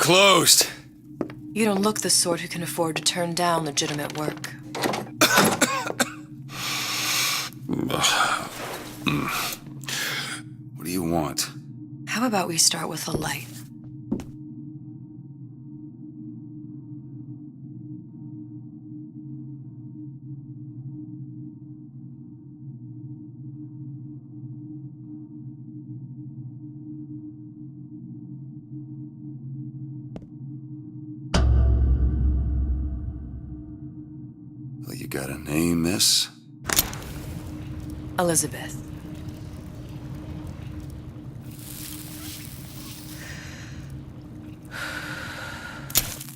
closed. You don't look the sort who can afford to turn down legitimate work. What do you want? How about we start with a light? Well, you got a name, miss? Elizabeth.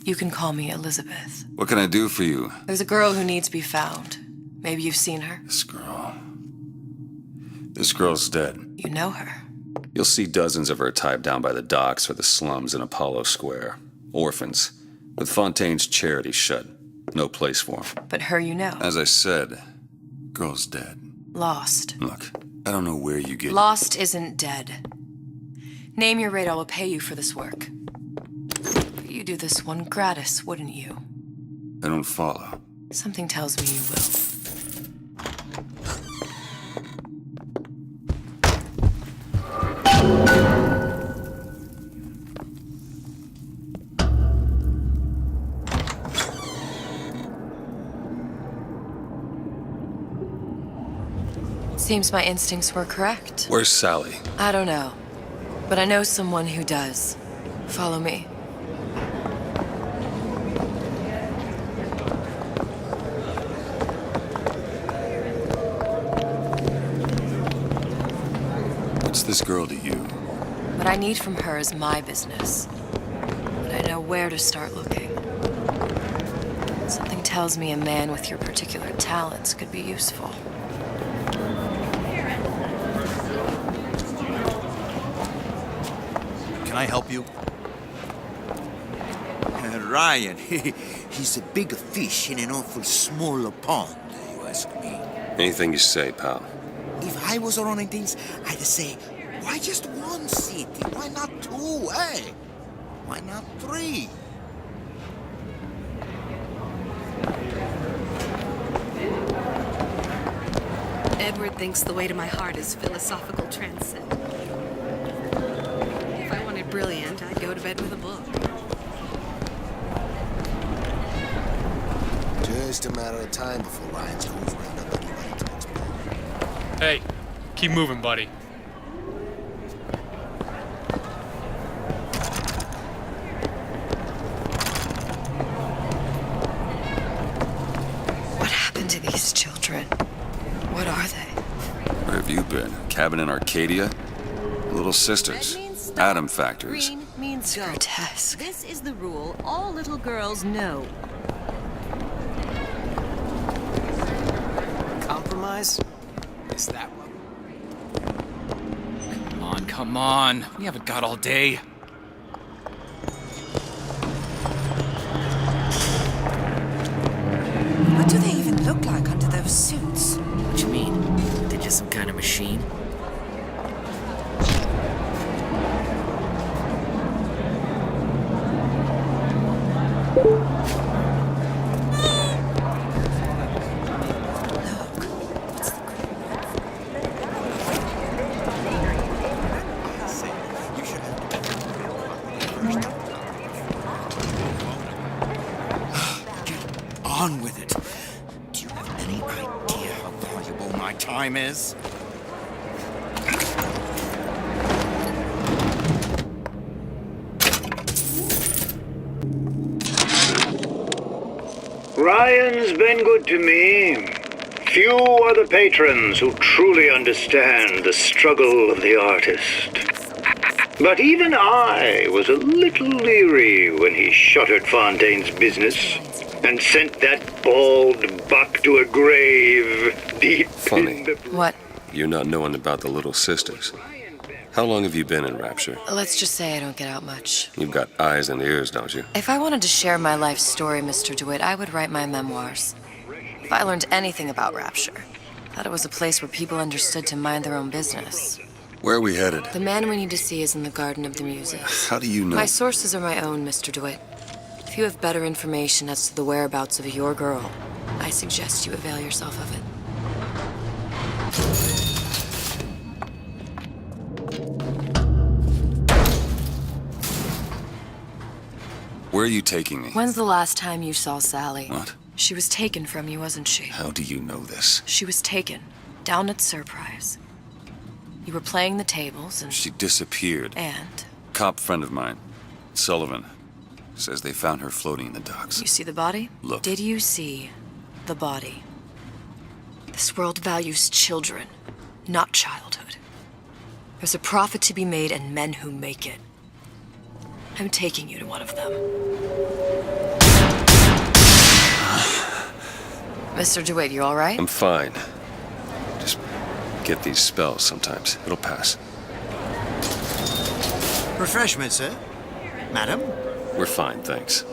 You can call me Elizabeth. What can I do for you? There's a girl who needs to be found. Maybe you've seen her. This girl. This girl's dead. You know her. You'll see dozens of her tied down by the docks or the slums in Apollo Square. Orphans. With Fontaine's charity shut. No place for them. But her you know. As I said, girl's dead. Lost. Look, I don't know where you get... Lost isn't dead. Name your rate, I will pay you for this work. But you'd do this one gratis, wouldn't you? I don't follow. Something tells me you will. Seems my instincts were correct. Where's Sally? I don't know, but I know someone who does. Follow me. What's this girl to you? What I need from her is my business. But I know where to start looking. Something tells me a man with your particular talents could be useful. Can I help you? Ryan, he's a big fish in an awful small pond, you ask me. Anything you say, pal. If I was running things, I'd say, why just one city? Why not two, eh? Why not three? Edward thinks the way to my heart is philosophical transcendence. If I wanted brilliant, I'd go to bed with a book. Just a matter of time before Ryan's goes round up anybody talks about. Hey, keep moving, buddy. What happened to these children? What are they? Where have you been? Cabin in Arcadia? Little sisters. Atom factories. Green means go. Grotesque. This is the rule all little girls know. Compromise? Is that one? Come on. We haven't got all day. What do they even look like under those suits? What you mean? They're just some kind of machine? On with it. Do you have any idea how valuable my time is? Ryan's been good to me. Few are the patrons who truly understand the struggle of the artist. But even I was a little leery when he shuttered Fontaine's business and sent that bald buck to a grave deep Funny. in the... What? You're not knowing about the little sisters. How long have you been in Rapture? Let's just say I don't get out much. You've got eyes and ears, don't you? If I wanted to share my life story, Mr. DeWitt, I would write my memoirs. If I learned anything about Rapture, I thought it was a place where people understood to mind their own business. Where are we headed? The man we need to see is in the Garden of the Muses. How do you know? My sources are my own, Mr. DeWitt. If you have better information as to the whereabouts of your girl, I suggest you avail yourself of it. Where are you taking me? When's the last time you saw Sally? What? She was taken from you, wasn't she? How do you know this? She was taken, down at Surprise. You were playing the tables and... She disappeared. And? Cop friend of mine, Sullivan, says they found her floating in the docks. You see the body? Look. Did you see the body? This world values children, not childhood. There's a profit to be made and men who make it. I'm taking you to one of them. Mr. DeWitt, you all right? I'm fine. Just get these spells sometimes. It'll pass. Refreshment, sir? Madam? We're fine, thanks.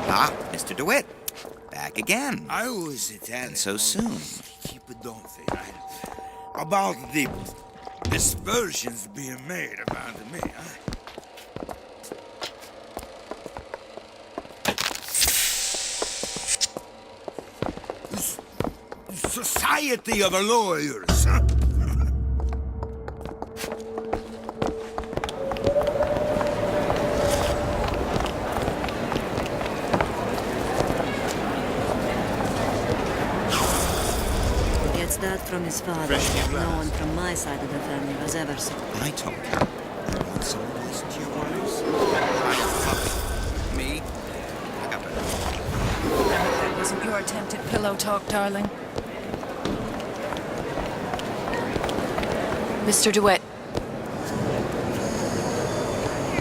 Ah, Mr. DeWitt. Back again. I was Italian. And so soon. Keep it don't think. About the dispersions being made about me, huh? Society of Lawyers, huh? That from his father. No one from my side of the family was ever so. I told you. Want some of this? Do you want this? Me? I got better. That wasn't your attempt at pillow talk, darling. Mr. DeWitt.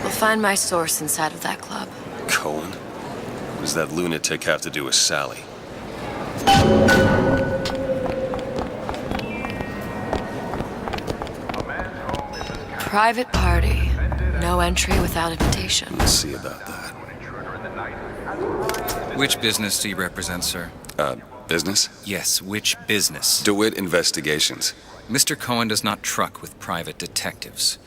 We'll find my source inside of that club. Cohen? What does that lunatic have to do with Sally? Private party. No entry without invitation. Let's see about that. Which business do you represent, sir? Business? Yes, which business? DeWitt Investigations. Mr. Cohen does not truck with private detectives.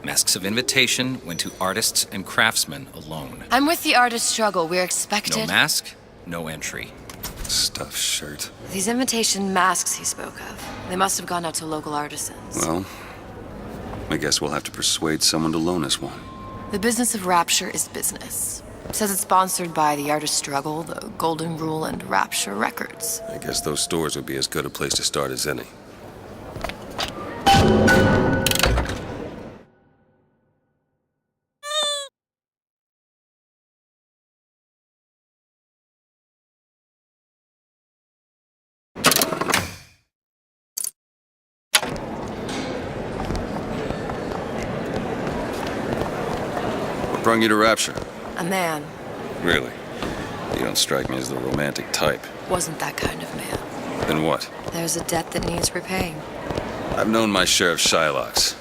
Masks of invitation went to artists and craftsmen alone. I'm with the artist struggle. We're expected... No mask, no entry. Stuffed shirt. These invitation masks he spoke of. They must have gone out to local artisans. Well, I guess we'll have to persuade someone to loan us one. The business of Rapture is business. Says it's sponsored by the Artist Struggle, the Golden Rule, and Rapture Records. I guess those stores would be as good a place to start as any. What brought you to Rapture? A man. Really? You don't strike me as the romantic type. Wasn't that kind of man. Then what? There's a debt that needs repaying. I've known my share of Shylocks.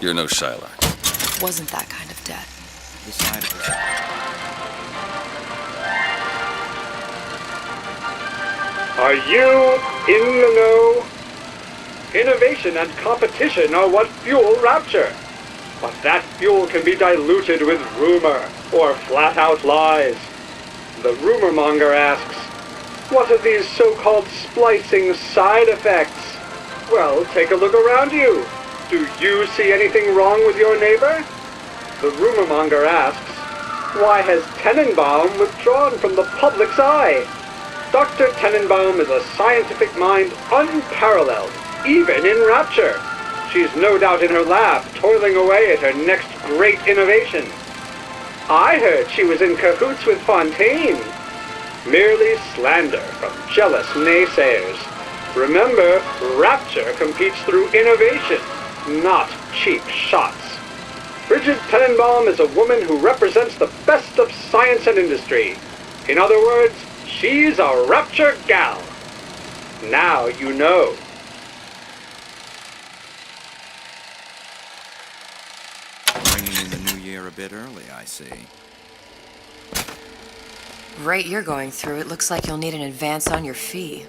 You're no Shylock. Wasn't that kind of debt. Are you in the know? Innovation and competition are what fuel Rapture. But that fuel can be diluted with rumor or flat-out lies. The rumor monger asks, what are these so-called splicing side effects? Well, take a look around you. Do you see anything wrong with your neighbor? The rumor monger asks, why has Tenenbaum withdrawn from the public's eye? Dr. Tenenbaum is a scientific mind unparalleled, even in Rapture. She's no doubt in her lab, toiling away at her next great innovation. I heard she was in cahoots with Fontaine. Merely slander from jealous naysayers. Remember, Rapture competes through innovation, not cheap shots. Bridget Tenenbaum is a woman who represents the best of science and industry. In other words, she's a Rapture gal. Now you know. Bringing in the new year a bit early, I see. Rate you're going through, it looks like you'll need an advance on your fee.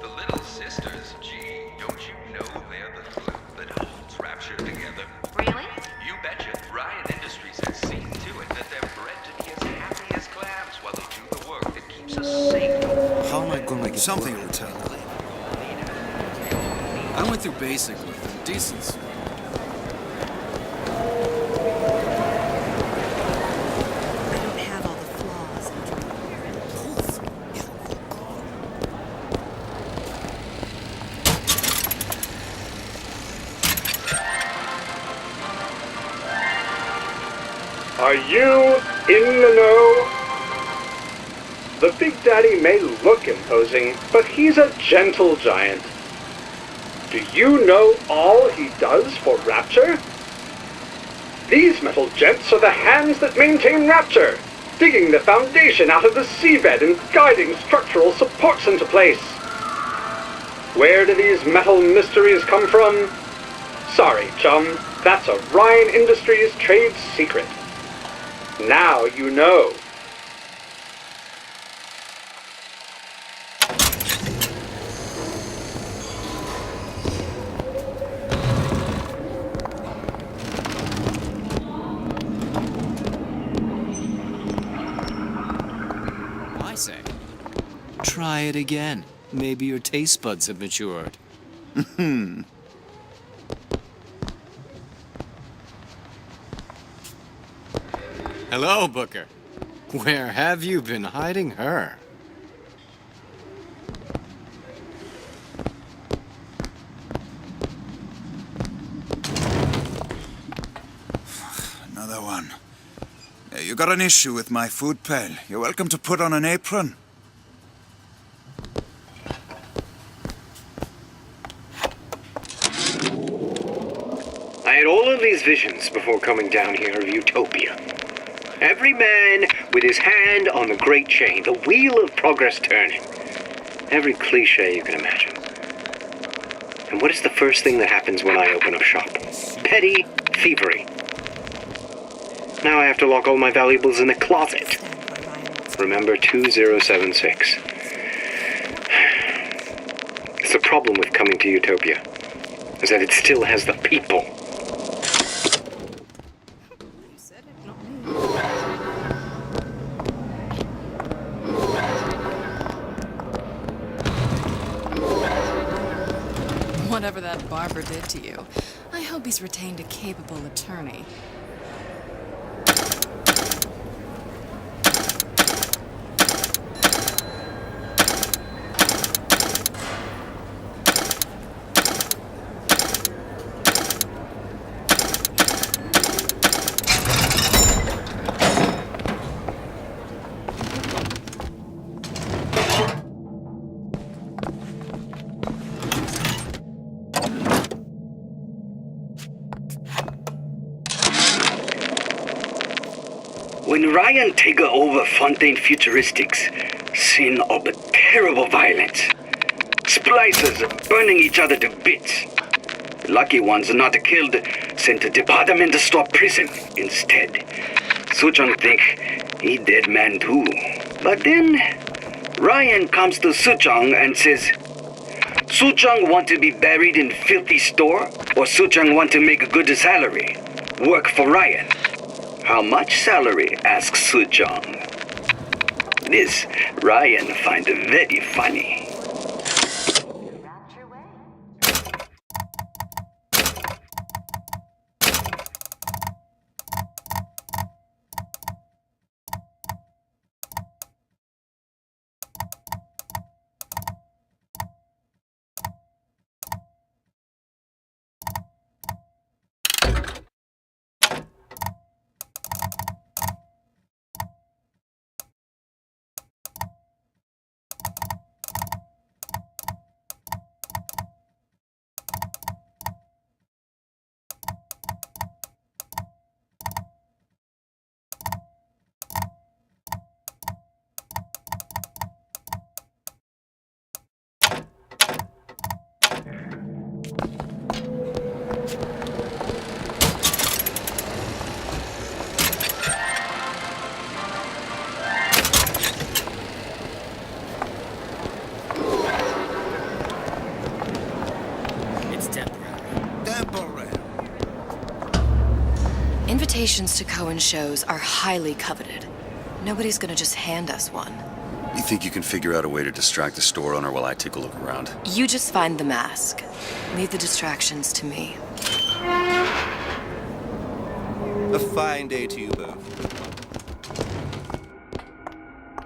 The Little Sisters? Gee, don't you know they're the glue that holds Rapture together? Really? You betcha. Ryan Industries has seen to it that they're bred to be as happy as clams while they do the work that keeps us safe. How am I gonna get Something will turn out. I went through basic with them. Decency. I don't have all the flaws and Are you in the know? The Big Daddy may look imposing, but he's a gentle giant. Do you know all he does for Rapture? These metal jets are the hands that maintain Rapture, digging the foundation out of the seabed and guiding structural supports into place. Where do these metal mysteries come from? Sorry, chum, that's a Ryan Industries trade secret. Now you know. I say, try it again. Maybe your taste buds have matured. Hello, Booker. Where have you been hiding her? Another one. Hey, you got an issue with my food pail. You're welcome to put on an apron. I had all of these visions before coming down here of Utopia. Every man with his hand on the great chain, the wheel of progress turning. Every cliche you can imagine. And what is the first thing that happens when I open up shop? Petty thievery. Now I have to lock all my valuables in the closet. Remember 2076. It's the problem with coming to Utopia, is that it still has the people. Whatever that barber did to you, I hope he's retained a capable attorney. When Ryan take over Fontaine Futuristics, scene of terrible violence. Splicers burning each other to bits. Lucky ones not killed, sent to department store prison instead. Suchong think he dead man too. But then Ryan comes to Suchong and says, Suchong want to be buried in filthy store, or Suchong want to make a good salary, work for Ryan. How much salary? Asks Suchong. This Ryan find very funny. Invitations to Cohen shows are highly coveted. Nobody's gonna just hand us one. You think you can figure out a way to distract the store owner while I take a look around? You just find the mask. Leave the distractions to me. A fine day to you both.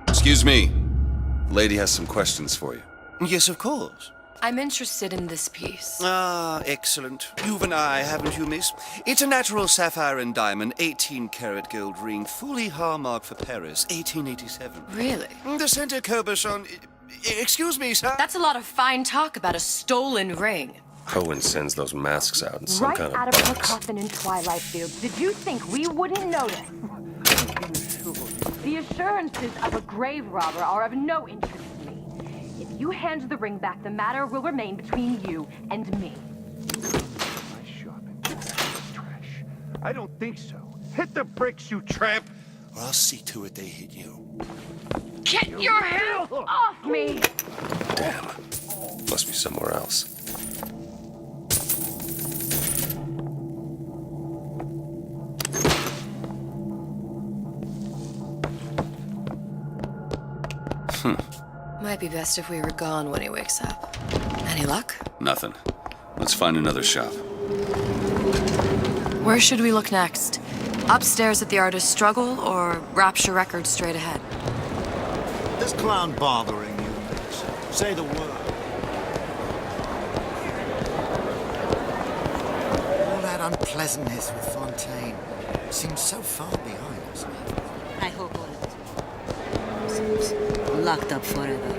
Excuse me. Lady has some questions for you. Yes, of course. I'm interested in this piece. Ah, excellent. You've an eye, haven't you, miss? It's a natural sapphire and diamond, 18-karat gold ring, fully hallmarked for Paris, 1887. Really? The center Coberson... Excuse me, sir? That's a lot of fine talk about a stolen ring. Cohen sends those masks out in some Right kind out of of her box. coffin in Twilight Fields. Did you think we wouldn't notice? The assurances of a grave robber are of no interest to me. If you hand the ring back, the matter will remain between you and me. My shopping trash. I don't think so. Hit the bricks, you tramp! Or I'll see to it they hit you. Get your hands off me! Damn. Must be somewhere else. Might be best if we were gone when he wakes up. Any luck? Nothing. Let's find another shop. Where should we look next? Upstairs at the Artist's Struggle or Rapture Records straight ahead? This clown bothering you, miss? Say the word. All that unpleasantness with Fontaine seems so far behind us now. I hope all of it. Locked up forever.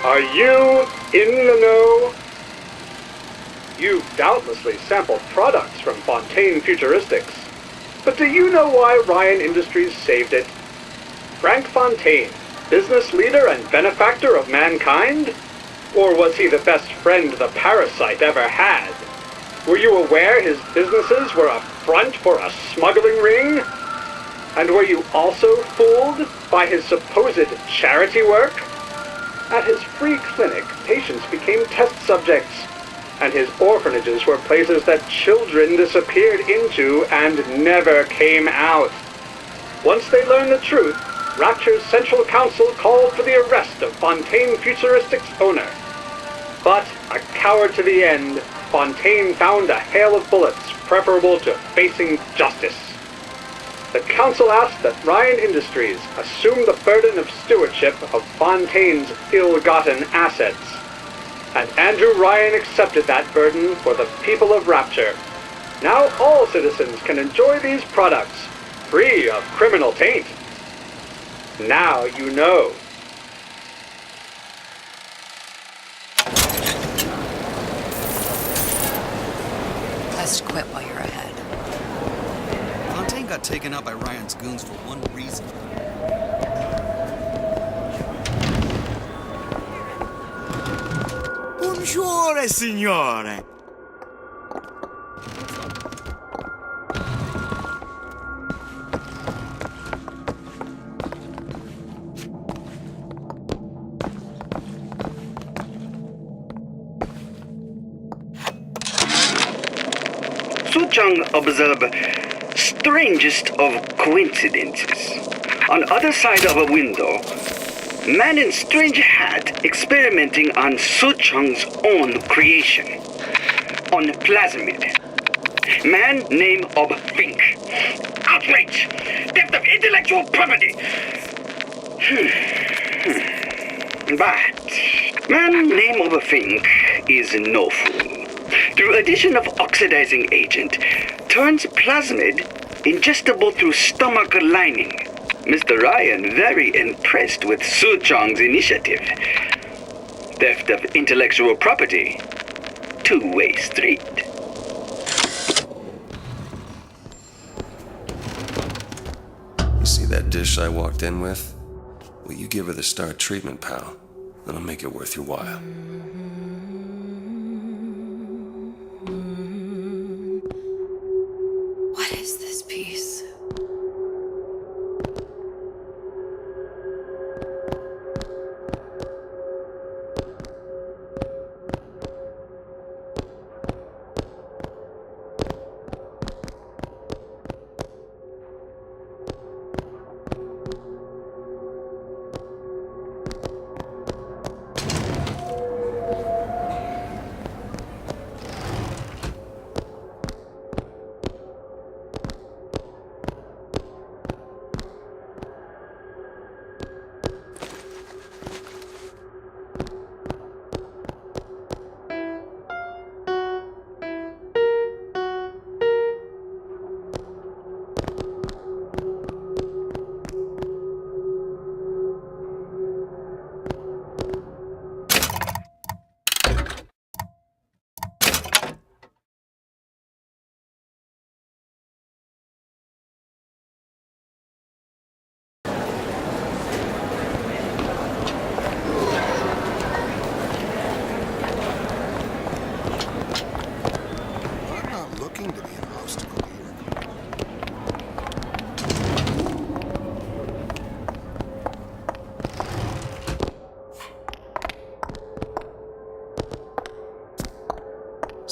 Are you in the know? You've doubtlessly sampled products from Fontaine Futuristics. But do you know why Ryan Industries saved it? Frank Fontaine, business leader and benefactor of mankind? Or was he the best friend the parasite ever had? Were you aware his businesses were a front for a smuggling ring? And were you also fooled by his supposed charity work? At his free clinic, patients became test subjects, and his orphanages were places that children disappeared into and never came out. Once they learned the truth, Rapture's Central Council called for the arrest of Fontaine Futuristics' owner. But, a coward to the end, Fontaine found a hail of bullets preferable to facing justice. The council asked that Ryan Industries assume the burden of stewardship of Fontaine's ill-gotten assets. And Andrew Ryan accepted that burden for the people of Rapture. Now all citizens can enjoy these products, free of criminal taint. Now you know. Best quit while you're ahead. Fontaine got taken out by Ryan's goons for one reason. Buongiorno, signore. Suchang observed strangest of coincidences. On other side of a window, man in strange hat experimenting on Suchang's own creation. On plasmid. Man name of Fink. Outrage! Theft of intellectual property! But man name of Fink is no fool. Through addition of oxidizing agent, turns plasmid ingestible through stomach lining. Mr. Ryan very impressed with Su Chong's initiative. Theft of intellectual property, two-way street. You see that dish I walked in with? Well, you give her the star treatment, pal. That'll make it worth your while. What is this piece?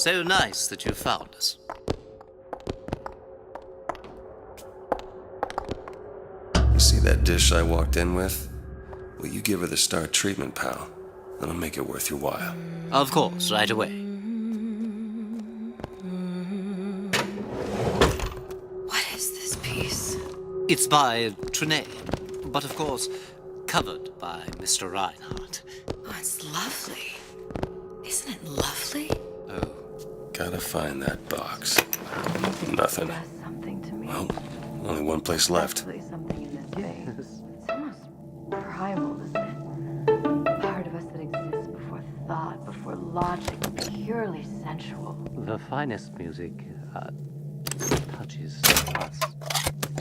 So nice that you found us. You see that dish I walked in with? Well, you give her the star treatment, pal. That'll make it worth your while. Of course, right away. What is this piece? It's by Trenet, but of course, covered by Mr. Reinhardt. Oh, it's lovely. Isn't it lovely? Gotta find that box. Nothing. Does something to me. Well, only one place left. Especially something in this face. It's almost primal, isn't it? Part of us that exists before thought, before logic, purely sensual. The finest music touches us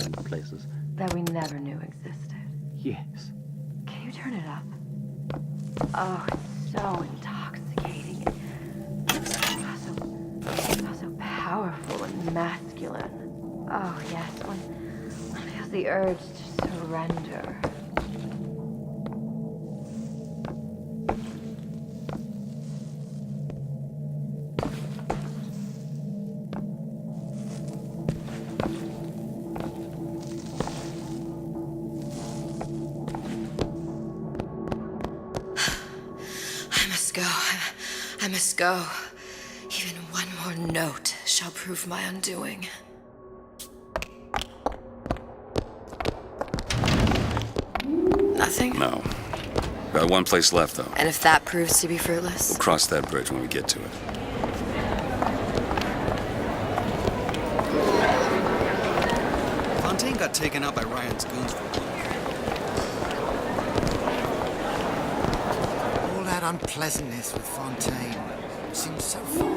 in places. That we never knew existed. Yes. Can you turn it up? Oh, it's so intoxicating. So powerful and masculine. Oh, yes, one feels the urge to surrender. I must go. Even one more note shall prove my undoing. Nothing? No. Got one place left, though. And if that proves to be fruitless? We'll cross that bridge when we get to it. Fontaine got taken out by Ryan's goons for All that unpleasantness with Fontaine seems so far.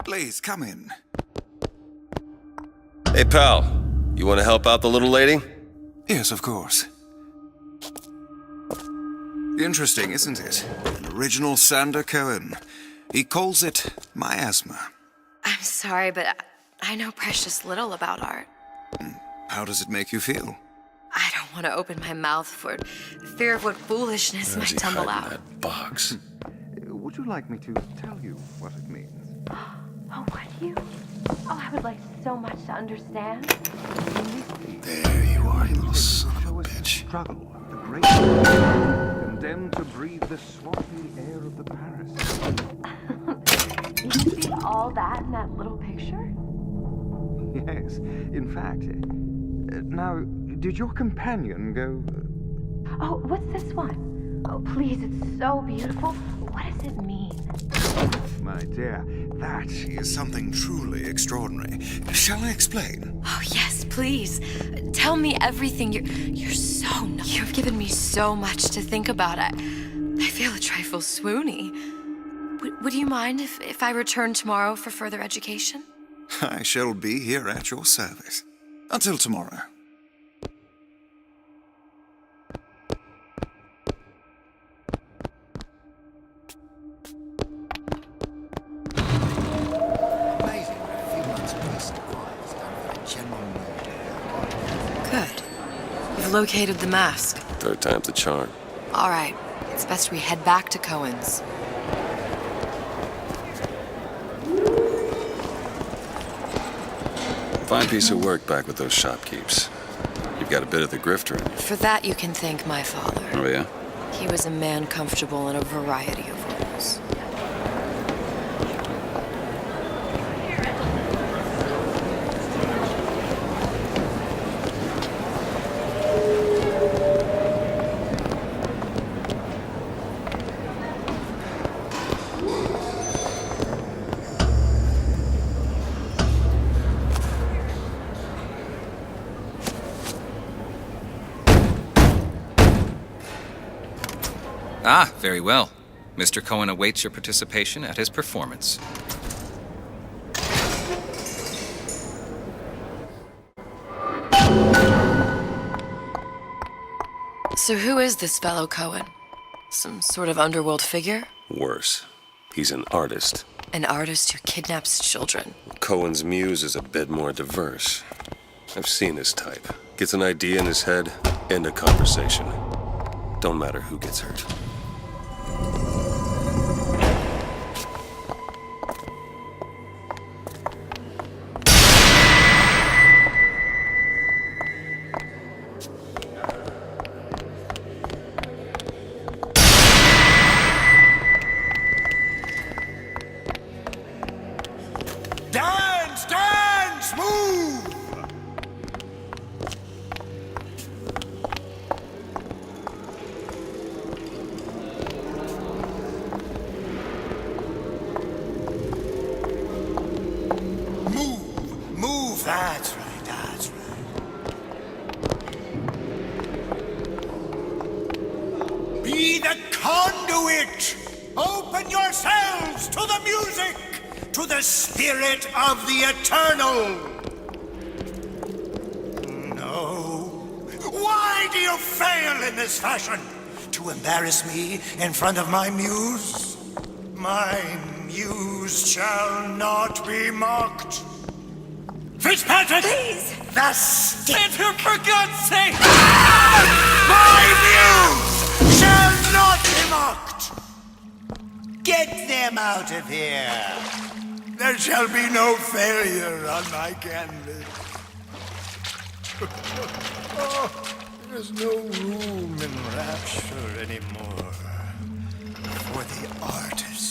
Please, come in. Hey, pal. You want to help out the little lady? Yes, of course. Interesting, isn't it? An original Sander Cohen. He calls it miasma. I'm sorry, but I know precious little about art. How does it make you feel? I don't want to open my mouth for fear of what foolishness might tumble out. That box. Would you like me to tell you what it means? Oh, would you? Oh, I would like so much to understand. There you are, you little son of a bitch. Struggle, the great condemned to breathe the swampy air of the Paris. You see all that in that little picture? Yes, in fact. Now, did your companion go... Oh, what's this one? Oh, please, it's so beautiful. What does it mean? My dear, that is something truly extraordinary. Shall I explain? Oh, yes, please. Tell me everything. You're so nice. You've given me so much to think about. I feel a trifle swoony. Would you mind if I return tomorrow for further education? I shall be here at your service. Until tomorrow. Good. You've located the mask. Third time's the charm. All right. It's best we head back to Cohen's. Fine piece of work back with those shopkeepers. You've got a bit of the grifter in you. For that, you can thank my father. Oh, yeah? He was a man comfortable in a variety of roles. Ah, very well. Mr. Cohen awaits your participation at his performance. So who is this fellow Cohen? Some sort of underworld figure? Worse. He's an artist. An artist who kidnaps children. Cohen's muse is a bit more diverse. I've seen this type. Gets an idea in his head, end a conversation. Don't matter who gets hurt. Dance! Dance! Move! Move! Move! That's right, that's right. Be the conduit! Open yourselves to the music! To the spirit of the eternal! No. Why do you fail in this fashion? To embarrass me in front of my muse? My muse shall not be mocked. Fitzpatrick! Please! The stick! For God's sake! My muse shall not be mocked! Get them out of here! There shall be no failure on my canvas. Oh, there's no room in Rapture anymore for the artist.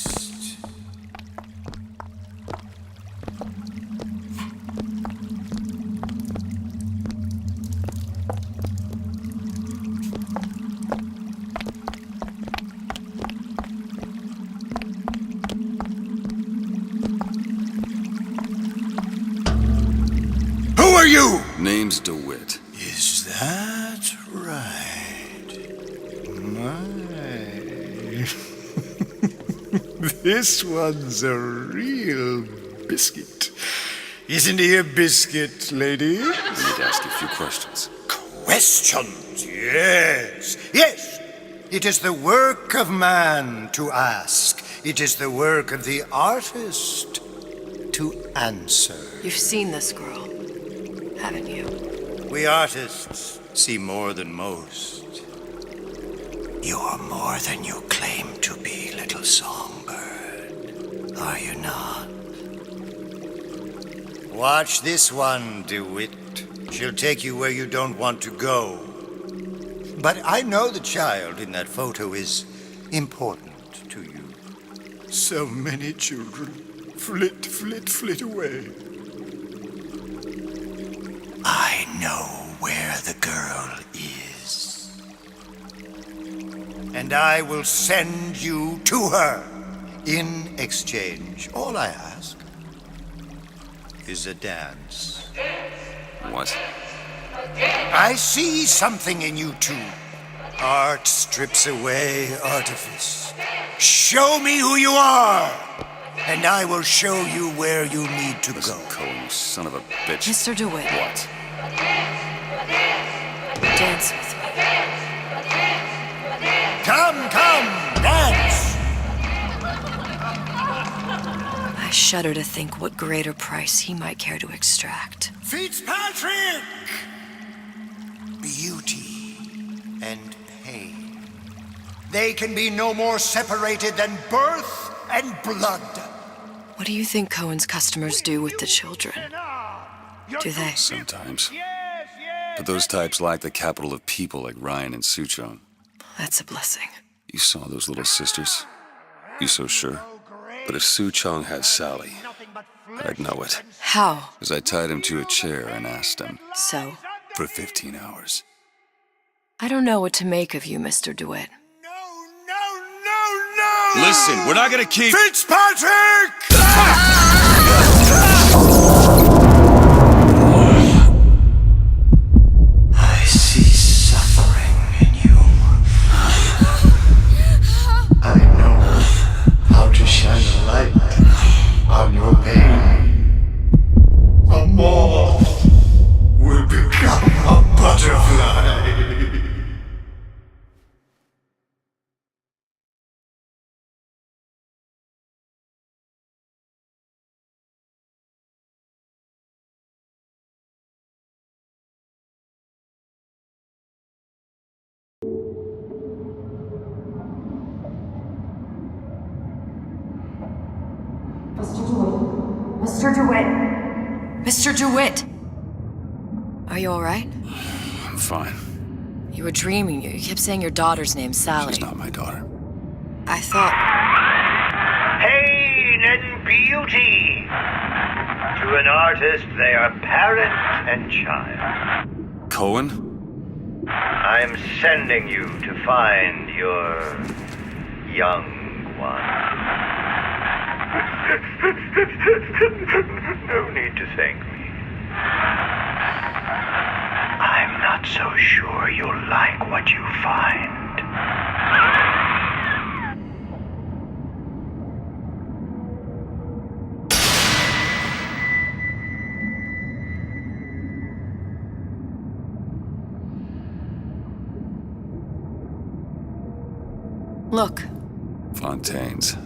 Who are you? Name's DeWitt. Is that right? My. This one's a real biscuit. Isn't he a biscuit, lady? I need to ask you a few questions. Questions, yes. Yes. It is the work of man to ask. It is the work of the artist to answer. You've seen this girl, haven't you? We artists see more than most. You're more than you claim to be, little songbird. Are you not? Watch this one, DeWitt. She'll take you where you don't want to go. But I know the child in that photo is important to you. So many children flit, flit, flit away. I know where the girl is. And I will send you to her. In exchange, all I ask is a dance. What? I see something in you two. Art strips away artifice. Show me who you are, and I will show you where you need to Listen, go. Cohen, you son of a bitch. Mr. DeWitt. What? Dance with me. Come, dance! I shudder to think what greater price he might care to extract. Fitzpatrick! Beauty and pain. They can be no more separated than birth and blood. What do you think Cohen's customers do with the children? Do they? Sometimes. But those types lack the capital of people like Ryan and Suchong. That's a blessing. You saw those little sisters? You so sure? But if Suchong had Sally, I'd know it. How? Because I tied him to a chair and asked him. So? For 15 hours. I don't know what to make of you, Mr. DeWitt. Listen, we're not gonna keep... Fitzpatrick! Mr. DeWitt! Mr. DeWitt! Are you alright? I'm fine. You were dreaming. You kept saying your daughter's name, Sally. She's not my daughter. I thought... Pain and beauty! To an artist, they are parent and child. Cohen? I'm sending you to find your young one. No need to thank me. I'm not so sure you'll like what you find. Look. Fontaine's.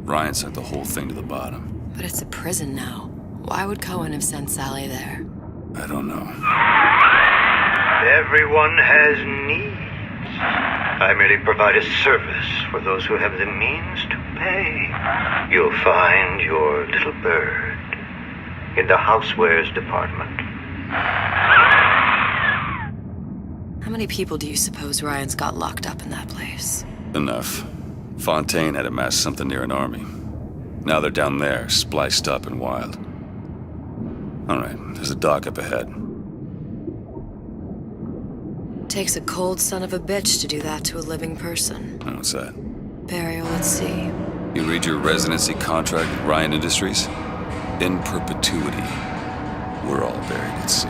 Ryan sent the whole thing to the bottom. But it's a prison now. Why would Cohen have sent Sally there? I don't know. Everyone has needs. I merely provide a service for those who have the means to pay. You'll find your little bird in the housewares department. How many people do you suppose Ryan's got locked up in that place? Enough. Fontaine had amassed something near an army. Now they're down there, spliced up and wild. Alright, there's a dock up ahead. Takes a cold son of a bitch to do that to a living person. What's that? Burial at sea. You read your residency contract with Ryan Industries? In perpetuity, we're all buried at sea.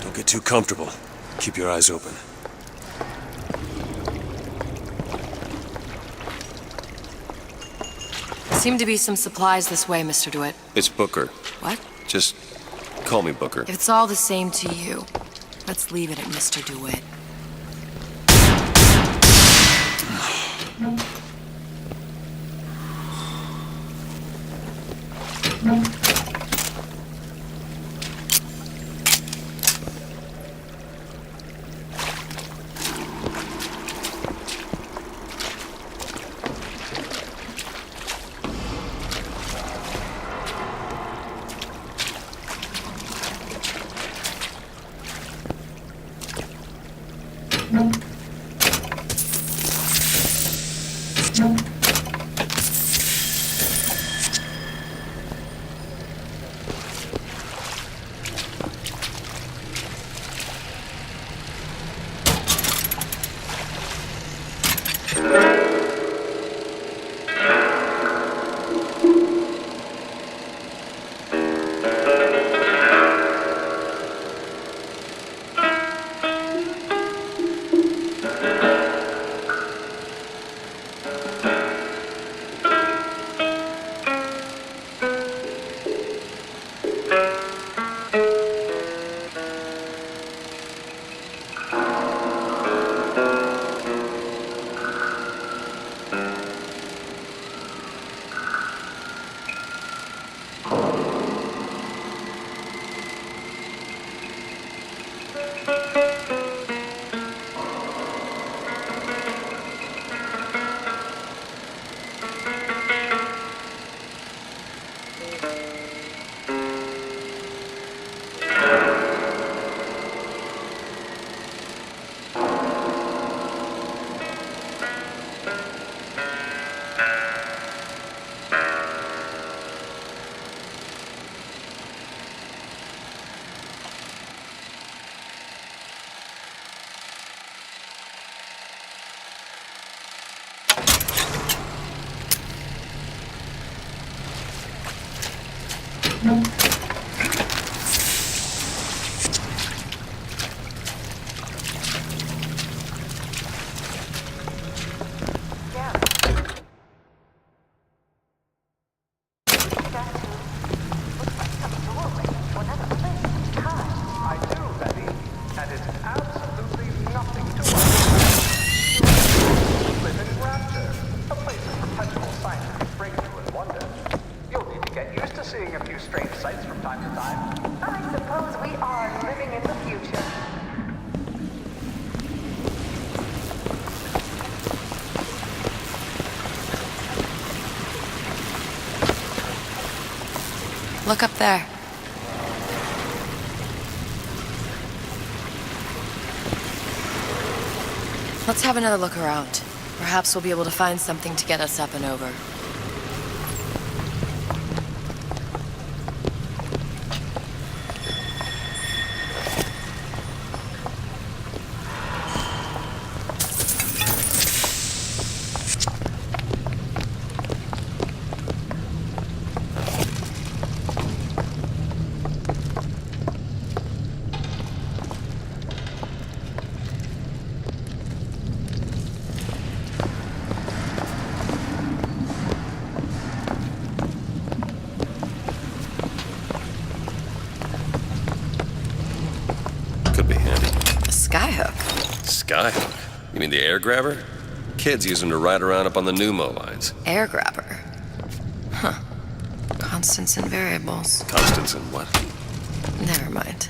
Don't get too comfortable. Keep your eyes open. Seem to be some supplies this way, Mr. DeWitt. It's Booker. What? Just call me Booker. If it's all the same to you, let's leave it at Mr. DeWitt. Look up there. Let's have another look around. Perhaps we'll be able to find something to get us up and over. Skyhook? You mean the air grabber? Kids use them to ride around up on the pneumo lines. Air grabber? Huh. Constants and variables. Constants and what? Never mind.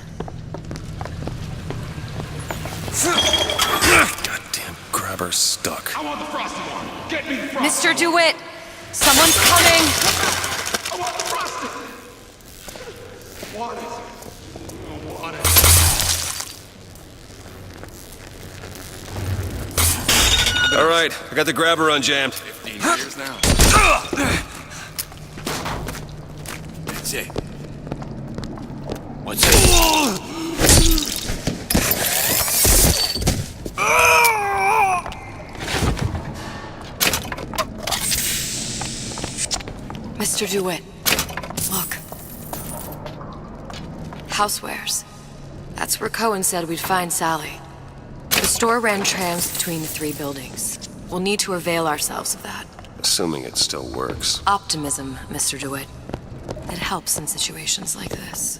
Goddamn grabber stuck. I want the frosted one. Get me the frosted Mr. DeWitt! Someone's coming! I want the frosted! Want it. I want it. All right, I got the grabber unjammed. 15 years now. That's it. What's it? Mr. DeWitt, look. Housewares. That's where Cohen said we'd find Sally. The store ran trams between the 3 buildings. We'll need to avail ourselves of that. Assuming it still works. Optimism, Mr. DeWitt. It helps in situations like this.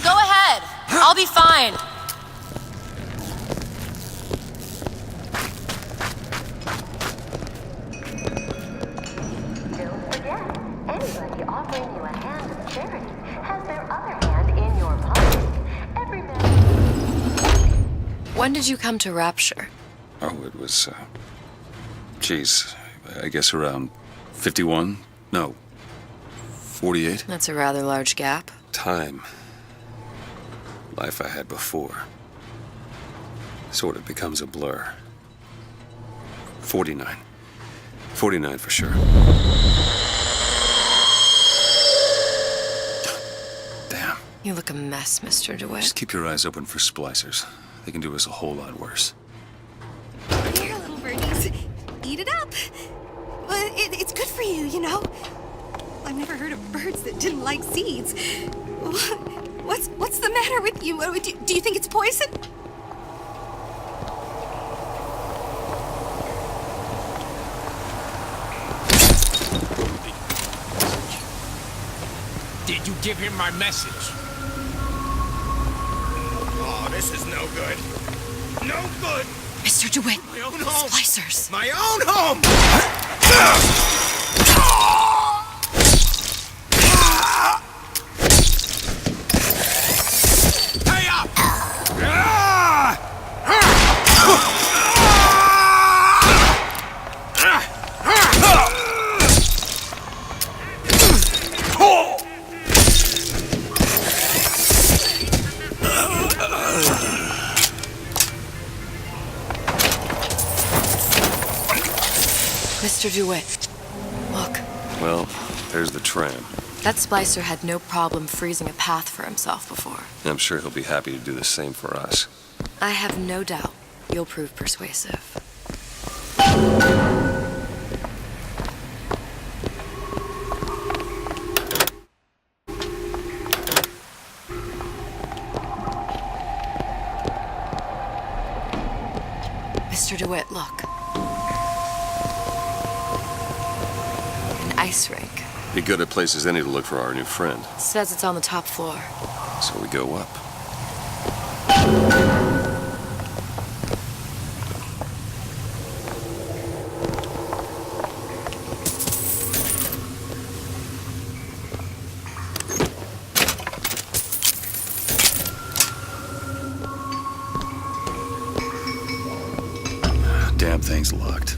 Go ahead. I'll be fine. Don't forget, anybody offering you a hand of charity has their other hand in your pocket. Every man... When did you come to Rapture? Oh, it was, geez, I guess around 51? No, 48? That's a rather large gap. Time. Life I had before. Sort of becomes a blur. 49. 49 for sure. Damn. You look a mess, Mr. DeWitt. Just keep your eyes open for splicers. They can do us a whole lot worse. Here, little birdies. Eat it up. Well, it's good for you, you know. I've never heard of birds that didn't like seeds. What's the matter with you? Do you think it's poison? Did you give him my message? Oh, this is no good. No good! Mr. DeWitt, My own home! splicers. My own home! Hey up! Mr. DeWitt, look. Well, there's the tram. That splicer had no problem freezing a path for himself before. I'm sure he'll be happy to do the same for us. I have no doubt you'll prove persuasive. Mr. DeWitt, look. An ice rink. Be good at places any to look for our new friend. Says it's on the top floor. So we go up.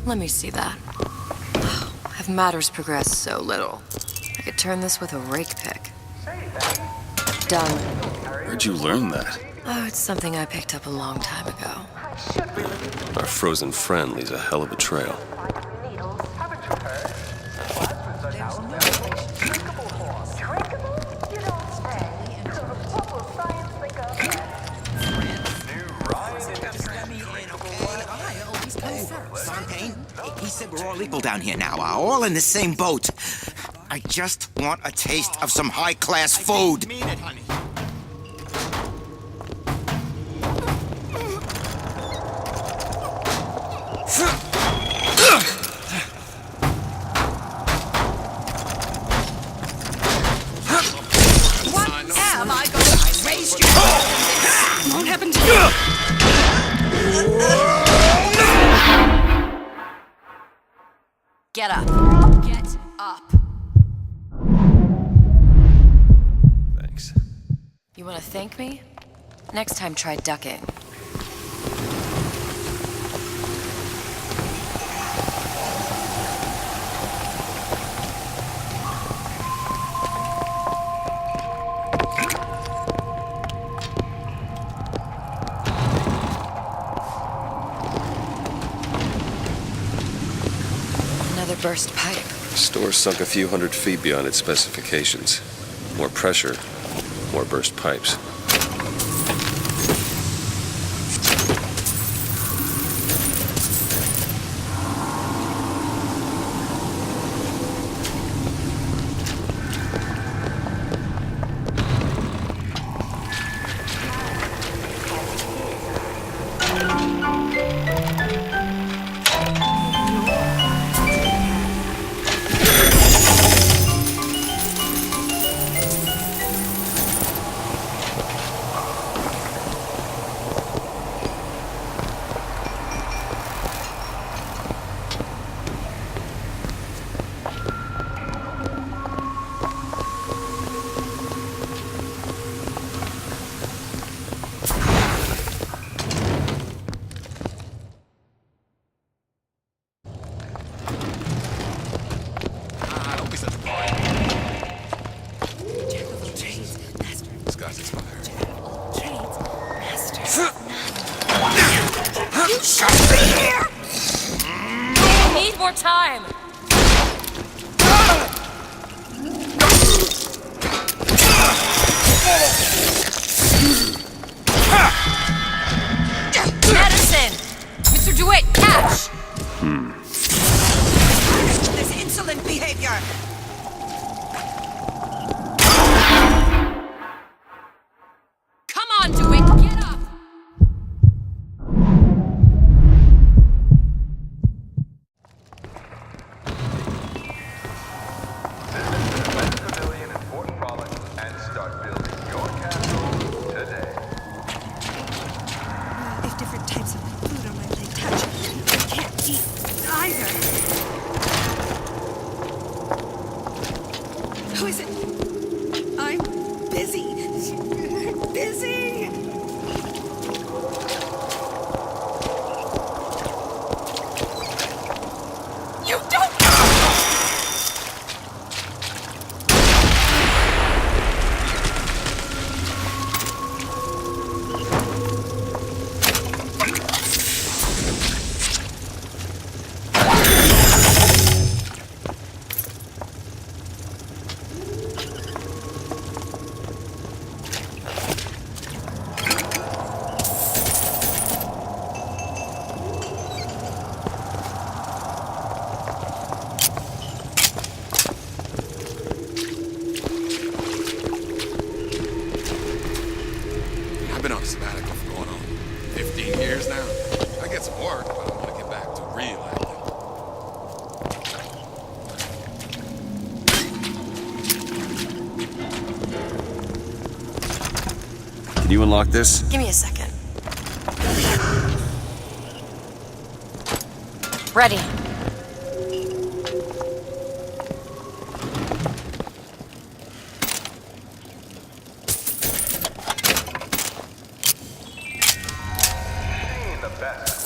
Let me see that. Have matters progressed so little? I could turn this with a rake pick. Done. Where'd you learn that? Oh, it's something I picked up a long time ago. Our frozen friend leaves a hell of a trail. Fontaine, he said we're all equal down here now, all in the same boat. I just want a taste of some high-class food. I mean it, honey. What am I going to raise you? It won't happen to you. Get up. Get up. Thanks. You want to thank me? Next time, try ducking. Burst pipe. The store sunk a few hundred feet beyond its specifications. More pressure, more burst pipes. Time. Medicine! Mr. DeWitt, catch! This insolent behavior! Come on, DeWitt, get up! Who is it? I'm busy. Busy! You don't... I've been on a sabbatical for going on 15 years now. I get some work, but I want to get back to real acting. Can you unlock this? Give me a second. Ready. The best